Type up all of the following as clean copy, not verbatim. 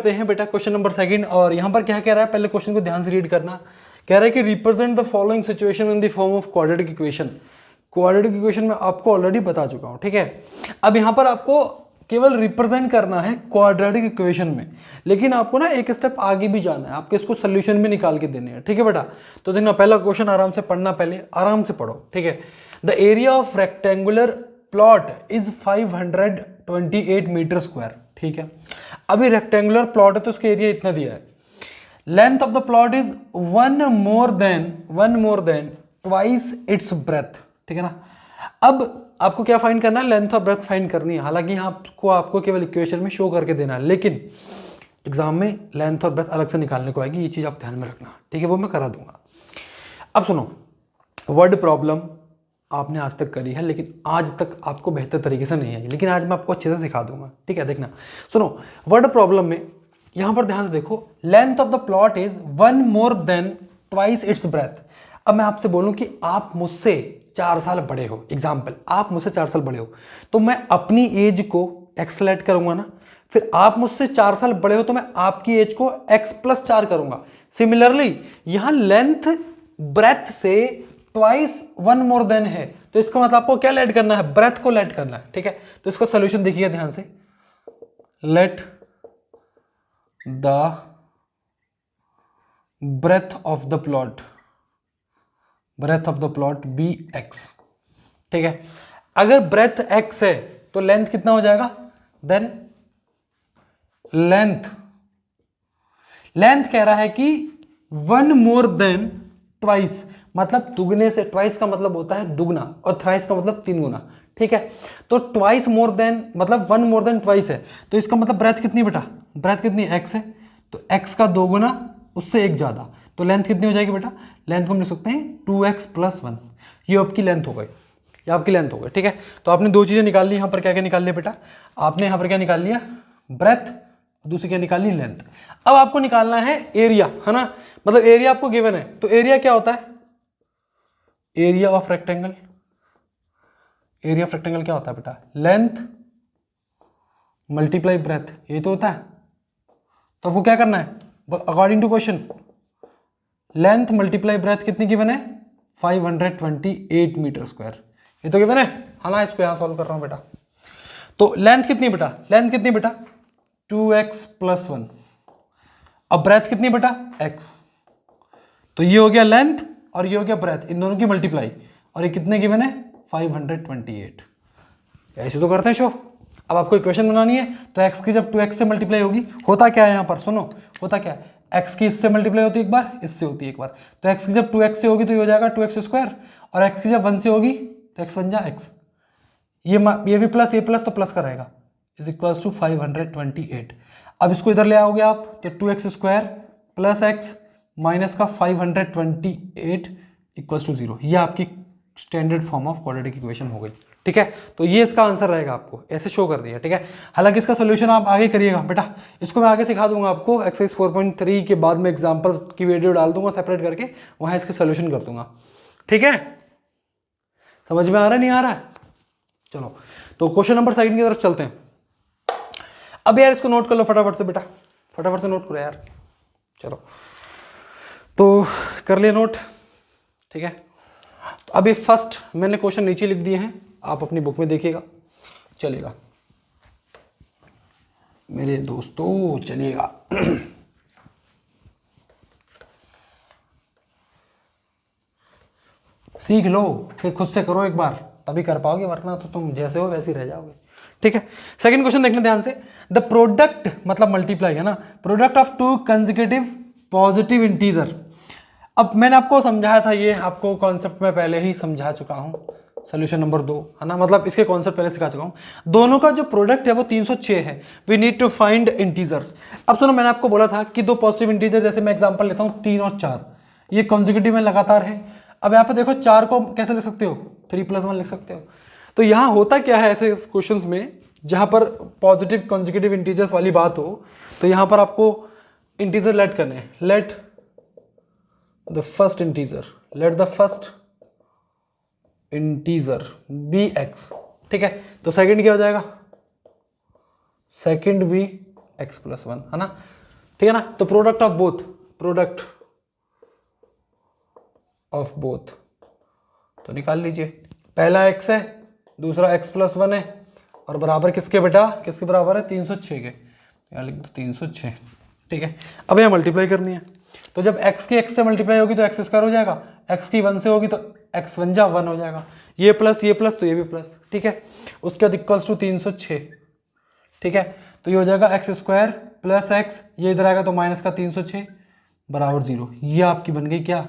करते हैं बेटा क्वेश्चन नंबर सेकंड। और यहाँ पर क्या कह रहा है, पहले क्वेश्चन को ध्यान से रीड करना। कह रहा है कि represent the following situation in the form of quadratic equation. Quadratic equation में आपको ऑलरेडी बता चुका हूँ, ठीक है। अब यहाँ पर आपको केवल रिप्रेजेंट करना है क्वाड्रेटिक इक्वेशन में, लेकिन आपको ना एक स्टेप आगे भी जाना है, आपको इसको सोल्यूशन भी निकाल के देने हैं, ठीक है बेटा। तो देखना पहला क्वेश्चन आराम से पढ़ना, पहले आराम से पढ़ो, ठीक है। The area of rectangular plot is 528 meter square, ठीक है। अभी रेक्टेंगुलर प्लॉट है तो उसका एरिया इतना दिया है। Length of the plot is one more than twice its breath, ठीक है ना। अब आपको क्या फाइंड करना है, लेंथ और ब्रेथ फाइंड करनी है। हालांकि यहाँ आपको केवल इक्वेशन में शो करके देना है, लेकिन एग्जाम में लेंथ और ब्रेथ अलग से निकालने को आएगी, ये चीज आप ध्यान में रखना, ठीक है। वो मैं करा दूंगा। अब सुनो, वर्ड प्रॉब्लम आपने आज तक करी है, लेकिन आज तक आपको बेहतर तरीके से नहीं आई, लेकिन आज मैं आपको अच्छे से सिखा दूंगा, ठीक है। देखना सुनो, वर्ड प्रॉब्लम में यहां पर ध्यान से देखो, length of the plot is one more than twice its breath. अब मैं आपसे बोलूं कि आप मुझसे 4 साल बड़े हो, एग्जाम्पल आप मुझसे 4 साल बड़े हो, तो मैं अपनी एज को एक्सलेट करूंगा ना। फिर आप मुझसे 4 साल बड़े हो तो मैं आपकी एज को x+4 करूंगा। सिमिलरली यहां लेंथ ब्रेथ से ट्वाइस वन मोर देन है, तो इसका मतलब आपको क्या लेट करना है, ब्रेथ को लेट करना है, ठीक है। तो इसका सोल्यूशन देखिए ध्यान से, let the breadth of the plot be x, ठीक है। अगर ब्रेथ x है तो लेंथ कितना हो जाएगा, देन लेंथ कह रहा है कि वन मोर देन ट्वाइस, मतलब दुगने से, ट्वाइस का मतलब होता है दुगना और थ्राइस का मतलब 3 गुना, ठीक है। तो ट्वाइस मोर देन मतलब वन मोर देन ट्वाइस है, तो इसका मतलब ब्रेथ कितनी बेटा, ब्रेथ कितनी x है, तो x का 2 गुना उससे 1 ज्यादा, तो लेंथ कितनी हो जाएगी बेटा, लेंथ को हम लिख सकते हैं 2x+1। ये आपकी लेंथ हो गई, ये आपकी लेंथ हो गई, ठीक है। तो आपने 2 चीजें निकाल ली, यहाँ पर क्या क्या निकाल लिया बेटा, आपने यहाँ पर क्या निकाल लिया, ब्रेथ, दूसरी क्या निकाल ली, लेंथ। अब आपको निकालना है एरिया, है ना, मतलब एरिया आपको गिवन है, तो एरिया क्या होता है, एरिया ऑफ रेक्टेंगल क्या होता है बेटा, लेंथ मल्टीप्लाई ब्रेथ, ये तो होता है। तो आपको क्या करना है, according to question, length multiply breadth कितनी गिवन है, 528 मीटर स्क्वायर, ये तो गिवन है, हाँ ना। इसको यहां सॉल्व कर रहा हूं बेटा। तो लेंथ कितनी बेटा, 2x+1, अब ब्रेथ कितनी बेटा, x। तो ये हो गया लेंथ और ये हो गया ब्रेथ, इन दोनों की मल्टीप्लाई, और ये कितने गिवन है, 528। ऐसे तो करते हैं शो। अब आपको इक्वेशन बनानी है, तो x की जब 2x से मल्टीप्लाई होगी, होता क्या है यहाँ पर, सुनो होता क्या है, x की इससे मल्टीप्लाई होती है एक बार, इससे होती है एक बार, तो x की जब 2x से होगी तो ये हो जाएगा 2x², और x की जब 1 से होगी तो x बन जाए x, ये भी प्लस, ये प्लस तो प्लस का रहेगा, इज इक्वल्स टू 528। अब इसको इधर ले आओगे आप, तो 2x² प्लस x माइनस का 528 इक्वल्स टू 0। ये आपकी standard form of quadratic equation हो गई, ठीक है। तो ये इसका आंसर रहेगा, आपको ऐसे शो कर दिया, ठीक है। हालांकि इसका सोल्यूशन आप आगे करिएगा बेटा, इसको मैं आगे सिखा दूंगा आपको, एक्सरसाइज 4.3 के बाद में एग्जांपल्स की वीडियो डाल दूंगा सेपरेट करके, वहां इसके सोल्यूशन कर दूंगा, ठीक है। समझ में आ रहा है, नहीं आ रहा है, चलो तो क्वेश्चन नंबर सेकंड की तरफ चलते हैं। अब यार इसको नोट कर लो फटाफट से बेटा, फटाफट से नोट करो यार, चलो तो कर लिया नोट, ठीक है। तो अभी फर्स्ट मैंने क्वेश्चन नीचे लिख दिए हैं, आप अपनी बुक में देखिएगा, चलेगा मेरे दोस्तों, चलेगा। सीख लो, फिर खुद से करो एक बार, तभी कर पाओगे, वरना तो तुम जैसे हो वैसे ही रह जाओगे, ठीक है। सेकंड क्वेश्चन देखने ध्यान से, द प्रोडक्ट मतलब मल्टीप्लाई है ना, product of 2 consecutive positive integer. अब मैंने आपको समझाया था, ये आपको कॉन्सेप्ट में पहले ही समझा चुका हूं, सोल्यूशन नंबर 2 है ना, मतलब इसके कॉन्सेप्ट पहले सिखा चुका हूं। दोनों का जो प्रोडक्ट है वो 306 है, we need to find integers. अब सुनो, मैंने आपको बोला था कि 2 पॉजिटिव इंटीजर, जैसे मैं एग्जांपल लेता हूं 3 और 4, ये कॉन्सेक्यूटिव में लगातार है। अब यहाँ पे देखो 4 को कैसे लिख सकते हो, 3+1 लिख सकते हो। तो यहाँ होता क्या है ऐसे क्वेश्चंस में, जहां पर पॉजिटिव कॉन्सेक्यूटिव इंटीजर्स वाली बात हो, तो यहां पर आपको इंटीजर लेट करने हैं, let the first integer be x, ठीक है। तो सेकंड क्या हो जाएगा, सेकंड भी एक्स प्लस वन, है ना, ठीक है ना। तो product of both, product of both तो निकाल लीजिए, पहला एक्स है, दूसरा एक्स प्लस वन है, और बराबर किसके बेटा, किसके बराबर है, 306 के, यहाँ लिख दो 306, ठीक है। अब यहाँ मल्टीप्लाई करनी है, तो जब x की x से मल्टीप्लाई होगी तो एक्स स्क्वायर हो जाएगा, x की 1 से होगी तो x वन जा 1 हो जाएगा, ये प्लस तो ये भी प्लस, ठीक है। उसके बाद इक्वल्स टू 306, ठीक है। तो ये हो जाएगा एक्स स्क्वायर प्लस एक्स, ये इधर आएगा तो माइनस का 306 बराबर 0। ये आपकी बन गई क्या,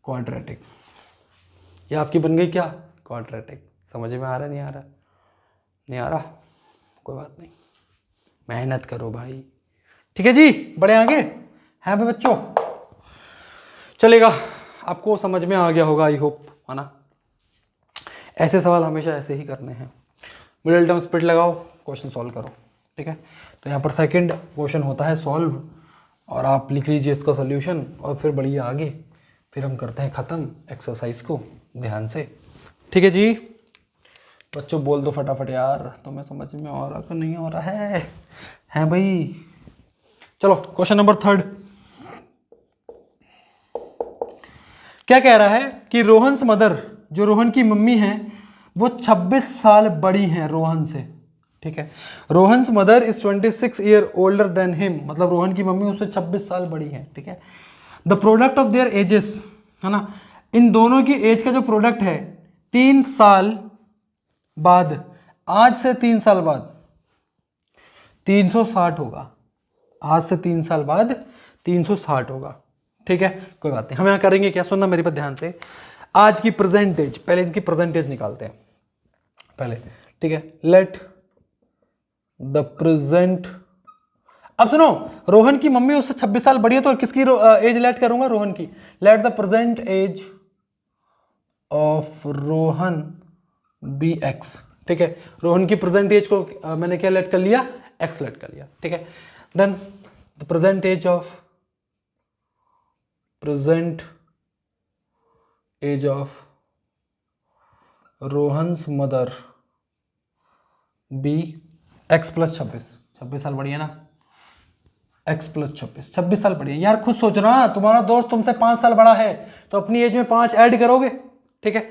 क्वाड्रेटिक। ये आपकी बन गई क्या, क्वाड्रेटिक। समझ में आ रहा, नहीं आ रहा, नहीं आ रहा, कोई बात नहीं, मेहनत करो भाई, ठीक है जी, बड़े आगे हैं भाई बच्चों, चलेगा, आपको समझ में आ गया होगा आई होप, है ना। ऐसे सवाल हमेशा ऐसे ही करने हैं, मिडिल टर्म स्प्लिट लगाओ, क्वेश्चन सॉल्व करो, ठीक है। तो यहाँ पर सेकंड क्वेश्चन होता है सॉल्व, और आप लिख लीजिए इसका सोल्यूशन, और फिर बढ़िए आगे, फिर हम करते हैं ख़त्म एक्सरसाइज को ध्यान से, ठीक है जी। बच्चों बोल दो फटाफट यार, तुम्हें समझ में आ रहा कि नहीं आ रहा है भाई। चलो क्वेश्चन नंबर 3 क्या कह रहा है कि रोहन्स मदर, जो रोहन की मम्मी है, वो 26 साल बड़ी हैं रोहन से, ठीक है। Rohan's mother is 26 year older than him, मतलब रोहन की मम्मी उससे 26 साल बड़ी है, ठीक है। The product of their edges, है ना, इन दोनों की एज का जो प्रोडक्ट है 3 साल बाद, आज से 3 साल बाद 360 होगा, आज से 3 साल बाद 360 होगा, ठीक है। कोई बात नहीं, हम यहाँ करेंगे क्या, सुनना मेरी बात ध्यान से, आज की प्रेजेंटेज, पहले इनकी प्रेजेंटेज निकालते हैं पहले, ठीक है। लेट द प्रेजेंट, अब सुनो, रोहन की मम्मी उससे 26 साल बड़ी है, तो किसकी एज लेट करूंगा, रोहन की। Let the present age of Rohan be x, ठीक है। रोहन की प्रेजेंट एज को मैंने क्या लेट कर लिया, एक्स लेट कर लिया, ठीक है। Then the present age of, present age of Rohan's mother be x plus 26 साल बड़ी है ना, एक्स प्लस 26 साल बड़ी है यार। खुद सोचो ना, तुम्हारा दोस्त तुमसे 5 साल बड़ा है, तो अपनी एज में 5 ऐड करोगे, ठीक है।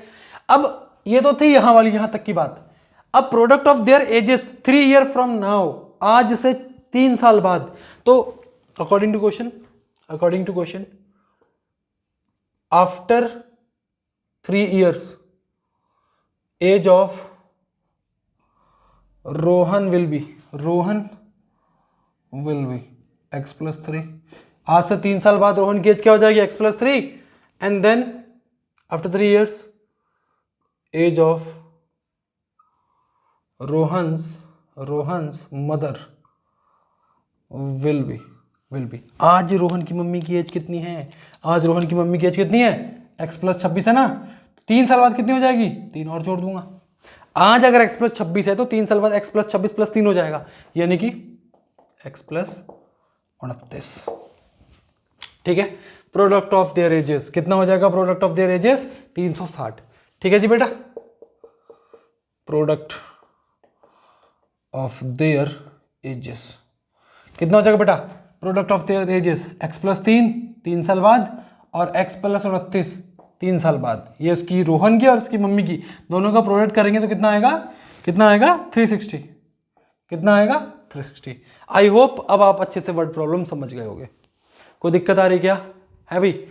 अब ये तो थी यहां वाली, यहां तक की बात। अब product of their ages 3 year from now, आज से 3 साल बाद, तो according to question after 3 years age of Rohan will be x plus 3। आज से 3 साल बाद रोहन की एज क्या हो जाएगी, x plus 3, and then after 3 years age of Rohan's mother will be. आज रोहन की मम्मी की एज कितनी है, आज रोहन की मम्मी की एज कितनी है, एक्स प्लस 26 है ना, 3 साल बाद कितनी हो जाएगी, 3 और जोड़ दूंगा। आज अगर x प्लस 26 है तो 3 साल बाद x प्लस 26 प्लस 3 हो जाएगा, यानी कि x प्लस 29, ठीक है। प्रोडक्ट ऑफ देयर एजेस कितना हो जाएगा, प्रोडक्ट ऑफ देयर एजेस 360, ठीक है जी बेटा। प्रोडक्ट ऑफ देयर एजेस कितना हो जाएगा बेटा, product of their edges x plus 3 साल बाद, और x प्लस 29 3 साल बाद। ये उसकी रोहन की और उसकी मम्मी की दोनों का प्रोडक्ट करेंगे तो कितना आएगा 360, कितना आएगा 360। आई होप अब आप अच्छे से वर्ड प्रॉब्लम समझ गए होंगे। कोई दिक्कत आ रही क्या है भाई,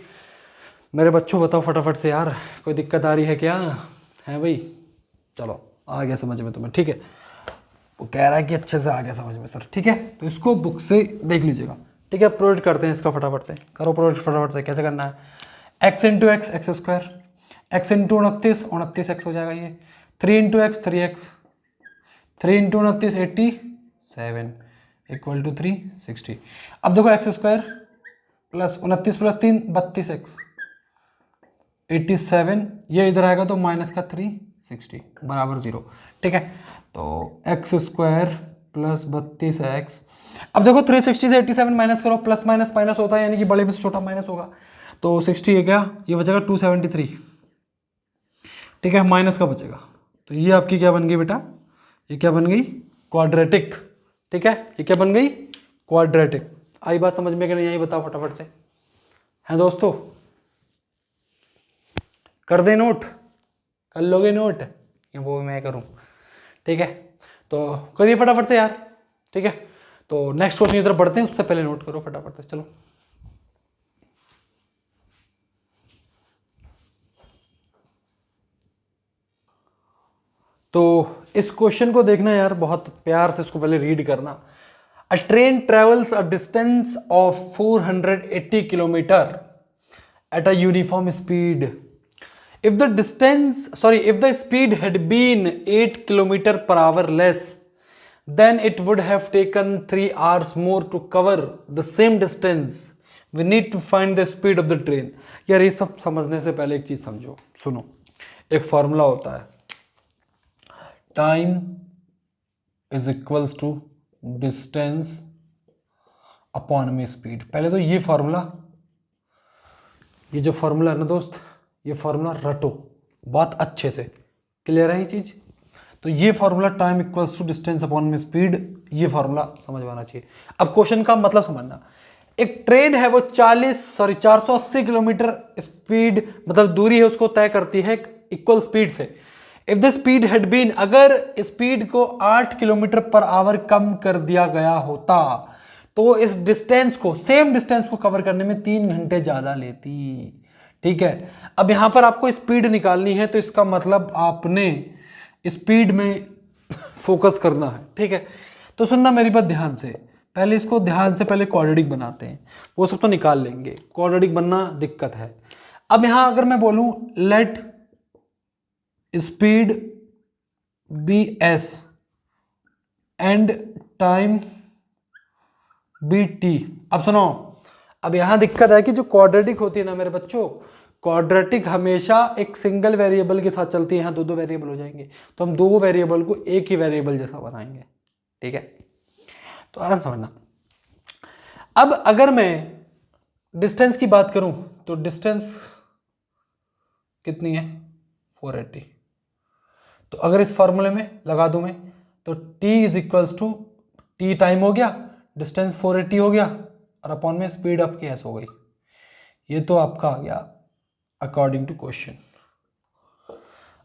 मेरे बच्चों बताओ फटाफट से यार, कोई दिक्कत आ रही है क्या है भाई। चलो आ गया समझ में तुम्हें, ठीक है। वो कह रहा है कि अच्छे से आ गया समझ में सर, ठीक है। तो इसको बुक से देख लीजिएगा, ठीक है। प्रोडक्ट करते हैं इसका फटाफट से, करो प्रोडक्ट फटाफट से। कैसे करना है, x into x x square, x into 29 x हो जाएगा ये, 3 into x 3x, 3 into 29 87 equal to 360। अब देखो x square plus 29 plus 3 32x 87, ये इधर आएगा तो माइनस का 360 बराबर 0, ठीक है। तो एक्स स्क्वायर प्लस 32x, अब देखो 360 से 87 माइनस करो, प्लस माइनस माइनस होता है, यानी कि बड़े में से छोटा माइनस होगा, तो 60 है क्या, ये बचेगा 273, ठीक है, माइनस का बचेगा। तो ये आपकी क्या बन गई बेटा, ये क्या बन गई, क्वाड्रेटिक, ठीक है। ये क्या बन गई, क्वाड्रेटिक। आई बात समझ में कि नहीं आई, बताओ फटाफट से। हैं दोस्तों, कर दे नोट, कर लोगे नोट या वो मैं करूं? ठीक है, तो करिए फटाफट से यार। ठीक है, तो नेक्स्ट क्वेश्चन की तरफ बढ़ते हैं, उससे पहले नोट करो फटाफट से। चलो, तो इस क्वेश्चन को देखना यार, बहुत प्यार से इसको पहले रीड करना। अ train travels a distance of 480 kilometre at a uniform speed. If the if the speed had been 8 kilometer per hour less, then it would have taken 3 hours more to cover the same distance. We need to find the speed of the train. यार ये सब समझने से पहले एक चीज समझो, सुनो। एक फॉर्मूला होता है, time is equals to distance upon में स्पीड। पहले तो ये फॉर्मूला, ये जो फॉर्मूला है ना दोस्त, ये फॉर्मूला रटो बहुत अच्छे से। क्लियर है ये चीज? तो ये formula time equals to distance upon में स्पीड, ये फॉर्मूला समझ में आना चाहिए। अब क्वेश्चन का मतलब समझना। एक ट्रेन है वो 480 किलोमीटर स्पीड, मतलब दूरी है, उसको तय करती है इक्वल स्पीड से। If the speed had been, अगर स्पीड को 8 किलोमीटर पर आवर कम कर दिया गया होता तो इस डिस्टेंस को, सेम डिस्टेंस को कवर करने में 3 घंटे ज्यादा लेती। ठीक है, अब यहां पर आपको स्पीड निकालनी है, तो इसका मतलब आपने स्पीड में फोकस करना है। ठीक है, तो सुनना मेरी बात ध्यान से, पहले इसको ध्यान से, पहले क्वाड्रेटिक बनाते हैं, वो सब तो निकाल लेंगे, क्वाड्रेटिक बनना दिक्कत है। अब यहां अगर मैं बोलूं let speed be S and time be T. अब सुनो, अब यहां दिक्कत है कि जो क्वाड्रेटिक होती है ना मेरे बच्चों, क्वाड्रेटिक हमेशा एक सिंगल वेरिएबल के साथ चलती है। यहां दो वेरिएबल हो जाएंगे, तो हम 2 वेरिएबल को एक ही वेरिएबल जैसा बनाएंगे। ठीक है, तो आराम समझना। अब अगर मैं डिस्टेंस की बात करूं तो डिस्टेंस कितनी है? 480। तो अगर इस फॉर्मूले में लगा दूं मैं, तो t is equals to T time हो गया, डिस्टेंस 480 हो गया, और अपॉन में स्पीड आपकी एस हो गई। ये तो आपका आ गया according to question,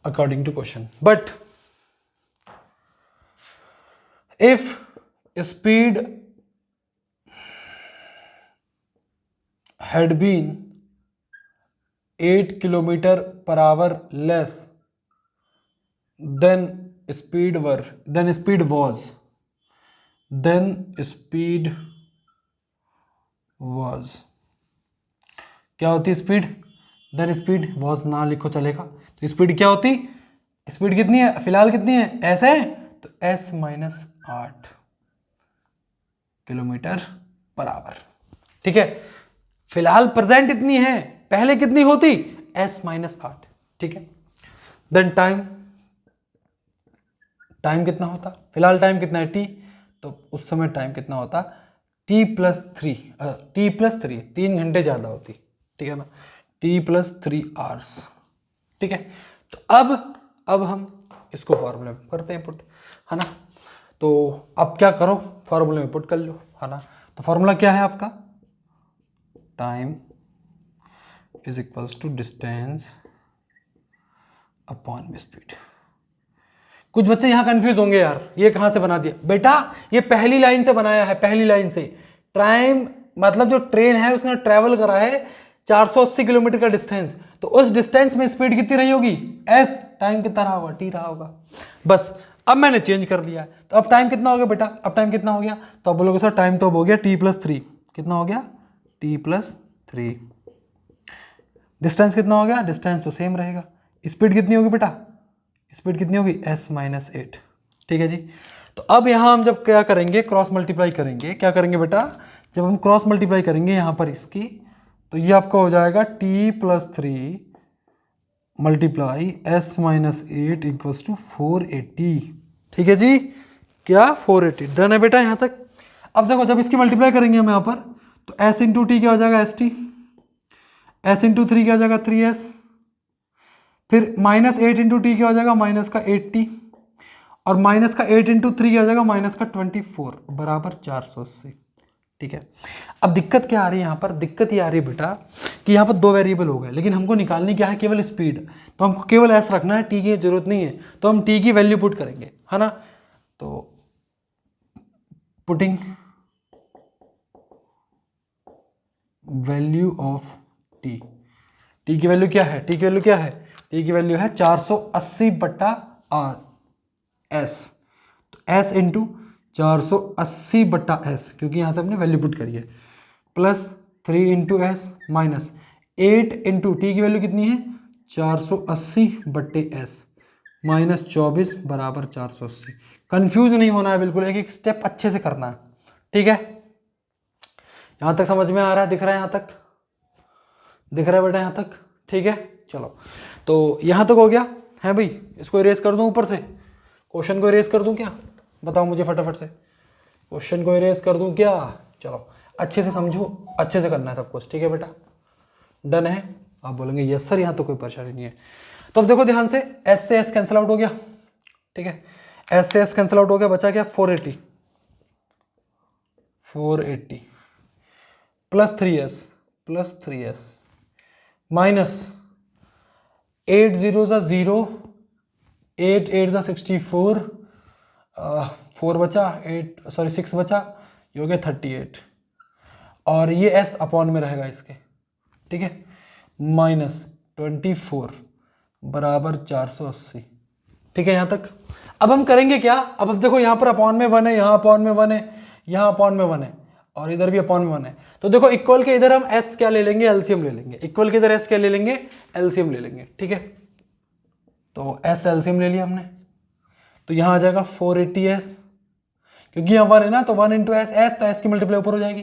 according to question. But if speed had been 8 kilometer per hour less than speed was क्या होती स्पीड? देन स्पीड वॉज ना लिखो चलेगा, तो स्पीड क्या होती? स्पीड कितनी है फिलहाल, कितनी है? एस है, तो S minus 8 kilometre per hour. ठीक है, फिलहाल प्रेजेंट इतनी है, पहले कितनी होती? S minus 8। ठीक है, देन टाइम कितना होता? फिलहाल टाइम कितना है? टी, तो उस समय टाइम कितना होता? टी प्लस 3, 3 घंटे ज्यादा होती। ठीक है ना, टी प्लस 3 आवर्स। ठीक है, तो अब हम इसको फॉर्मूले में करते हैं पुट, है ना। तो अब क्या करो, फॉर्मूले में पुट कर लो, है ना। तो फॉर्मूला क्या है आपका? Time is equals to distance upon speed. कुछ बच्चे यहां कंफ्यूज होंगे, यार ये कहां से बना दिया बेटा? ये पहली लाइन से बनाया है, पहली लाइन से। टाइम मतलब जो ट्रेन है उसने ट्रेवल करा है 480 किलोमीटर का डिस्टेंस, तो उस डिस्टेंस में स्पीड कितनी रही होगी? एस। टाइम कितना रहा होगा? टी रहा होगा। बस अब मैंने चेंज कर लिया है, तो अब टाइम कितना हो गया बेटा? अब टाइम कितना हो गया? तो अब बोलोगे सर टाइम तो अब हो गया टी प्लस 3। कितना हो गया? T plus 3। डिस्टेंस कितना हो गया? डिस्टेंस तो सेम रहेगा। स्पीड कितनी होगी बेटा? स्पीड कितनी होगी? S minus 8। ठीक है जी, तो अब यहां हम जब क्या करेंगे, क्रॉस मल्टीप्लाई करेंगे। क्या करेंगे बेटा? जब हम क्रॉस मल्टीप्लाई करेंगे यहां पर इसकी, तो ये आपका हो जाएगा T plus 3 multiply S minus 8 equals to 480। ठीक है जी, क्या 480 डन है बेटा यहां तक? अब देखो जब इसकी मल्टीप्लाई करेंगे हम यहां पर, तो एस इंटू टी क्या हो जाएगा? S T. एस इंटू 3 क्या हो जाएगा? 3s। फिर माइनस 8 इंटू टी क्या हो जाएगा? माइनस का 8t। और माइनस का 8 इंटू 3 क्या हो जाएगा? माइनस का 24 बराबर 480। ठीक है। अब दिक्कत क्या आ रही है यहाँ पर, दिक्कत ये आ रही है बेटा कि यहाँ पर दो वेरिएबल हो गए, लेकिन हमको निकालनी क्या है, केवल स्पीड। तो हमको केवल एस रखना है, टी की जरूरत नहीं है, तो हम टी की वैल्यू पुट करेंगे, है ना। तो putting value of T, T की वैल्यू क्या है, टी की वैल्यू क्या है, टी की वैल्यू है 480 बटा एस। तो एस इंटू 480 बटा एस, क्योंकि यहाँ से हमने वैल्यू पुट करी है, plus 3 into S minus 8 into T की वैल्यू कितनी है 480 बटे एस माइनस 24 बराबर 480। कंफ्यूज नहीं होना है बिल्कुल, एक एक स्टेप अच्छे से करना है, ठीक है। यहाँ तक समझ में आ रहा है, दिख रहा है यहाँ तक, दिख रहा है बेटा यहाँ तक, ठीक है। चलो तो यहाँ तक हो गया है भाई, इसको इरेज कर दूँ ऊपर से, क्वेश्चन को इरेज कर दूँ क्या, बताओ मुझे फटाफट से, क्वेश्चन को इरेज कर दूँ क्या। चलो अच्छे से समझो, अच्छे से करना है सब कुछ, ठीक है बेटा, डन है। आप बोलेंगे यस सर यहाँ तो कोई परेशानी नहीं है। तो अब देखो ध्यान से, एस से एस कैंसिल आउट हो गया, ठीक है, एस से एस कैंसिल आउट हो गया, बचा क्या 480 प्लस 3s माइनस 8 0 ज़ा 0, 8 8 ज़ा 64, 4 बचा 8 सॉरी 6 बचा, ये हो गया 38, और ये एस अपॉन में रहेगा इसके, ठीक है, माइनस 24 बराबर 480, ठीक है यहाँ तक। अब हम करेंगे क्या, अब देखो यहाँ पर अपॉन में 1 है, यहाँ अपॉन में 1 है, यहाँ अपॉन में 1 है, और इधर भी अपॉन में 1 है। तो देखो इक्वल के इधर हम एस क्या ले लेंगे, एलसीएम ले लेंगे, इक्वल के इधर एस क्या ले लेंगे, एलसीएम ले लेंगे, ठीक है। तो एस एलसीएम ले लिया हमने, तो यहाँ आ जाएगा 480s, क्योंकि यहाँ 1 है ना, तो 1 इंटू एस, एस तो एस की मल्टीप्लाई ऊपर हो जाएगी,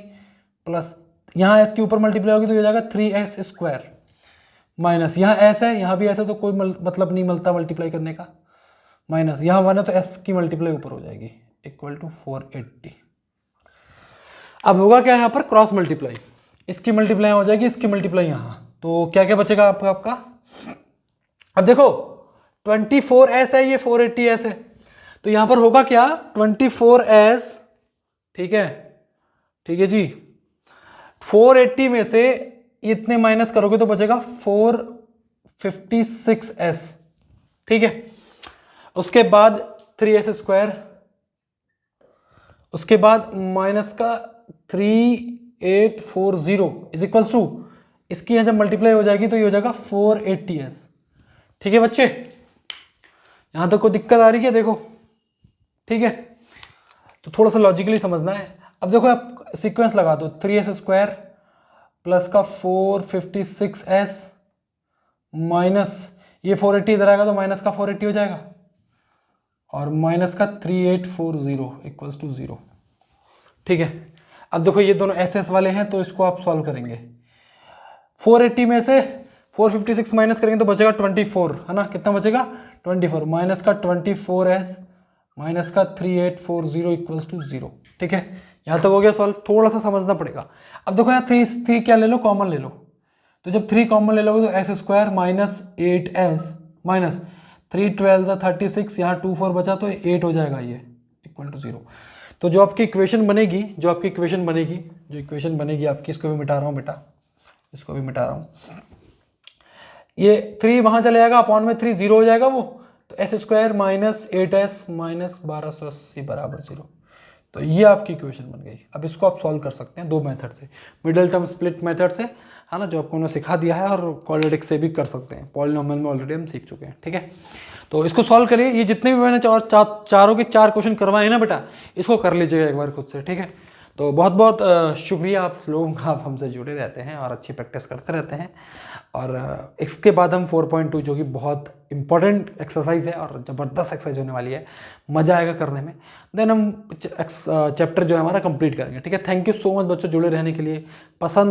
प्लस यहाँ एस के ऊपर मल्टीप्लाई होगी तो ये हो जाएगा 3s स्क्वायर, माइनस यहाँ एस है, यहाँ भी एस है, तो कोई मतलब नहीं मिलता मल्टीप्लाई करने का, माइनस यहाँ 1 है तो एस की मल्टीप्लाई ऊपर हो जाएगी, इक्वल टू 480। अब होगा क्या यहाँ पर क्रॉस मल्टीप्लाई, इसकी मल्टीप्लाई हो जाएगी, इसकी मल्टीप्लाई यहाँ, तो क्या क्या बचेगा आपका। अब देखो 24s है, ये 480s है, तो यहाँ पर होगा क्या 24s, ठीक है, ठीक है जी, 480 में से इतने माइनस करोगे तो बचेगा 456s, ठीक है। उसके बाद 3s स्क्वायर, उसके बाद माइनस का 3840 इज इक्वल्स टू, इसकी यहाँ जब मल्टीप्लाई हो जाएगी तो ये हो जाएगा 480s, ठीक है बच्चे, यहाँ तक कोई दिक्कत आ रही है देखो, ठीक है। तो थोड़ा सा लॉजिकली समझना है। अब देखो आप सीक्वेंस लगा दो, 3s स्क्वायर प्लस का 456s माइनस ये 480 इधर आएगा तो माइनस का 480 हो जाएगा, और माइनस का 3840 इक्वल्स टू 0, ठीक है। अब देखो ये दोनों एस वाले हैं, तो इसको आप सॉल्व करेंगे, 480 में से 456 माइनस करेंगे तो बचेगा 24, है ना, कितना बचेगा 24, माइनस का 24s माइनस का 3840 इक्वल्स टू 0, ठीक है। यहाँ तक हो गया सॉल्व, थोड़ा सा समझना पड़ेगा। अब देखो यहाँ 3 क्या ले लो, कॉमन ले लो, तो जब 3 कॉमन ले लोगे तो S square minus 8s minus 3 12 36, यहाँ 2 4 बचा तो 8 हो जाएगा ये, इक्वल टू 0। तो जो आपकी इक्वेशन बनेगी, जो इक्वेशन बनेगी आपकी, इसको भी मिटा रहा हूँ बेटा, इसको भी मिटा रहा हूँ, ये 3 वहाँ चले जाएगा, अपॉन में 3 0 हो जाएगा वो, तो S square minus 8s minus 1280 बराबर 0। तो ये आपकी इक्वेशन बन गई। अब इसको आप सॉल्व कर सकते हैं दो मेथड से, मिडिल टर्म स्प्लिट मेथड से, है ना, जो आपको उन्होंने सिखा दिया है, और क्वाड्रेटिक से भी कर सकते हैं, पॉलिनोमियल में ऑलरेडी हम सीख चुके हैं, ठीक है। तो इसको सॉल्व करिए, ये जितने भी मैंने चारों के 4 क्वेश्चन करवाए ना बेटा, इसको कर लीजिएगा एक बार खुद से, ठीक है। तो बहुत बहुत शुक्रिया आप लोगों का, आप हमसे जुड़े रहते हैं और अच्छी प्रैक्टिस करते रहते हैं। और इसके बाद हम 4.2 जो कि बहुत इंपॉर्टेंट एक्सरसाइज है और ज़बरदस्त एक्सरसाइज होने वाली है, मज़ा आएगा करने में, देन हम चैप्टर जो है हमारा कंप्लीट करेंगे, ठीक है। थैंक यू सो मच बच्चों जुड़े रहने के लिए, पसंद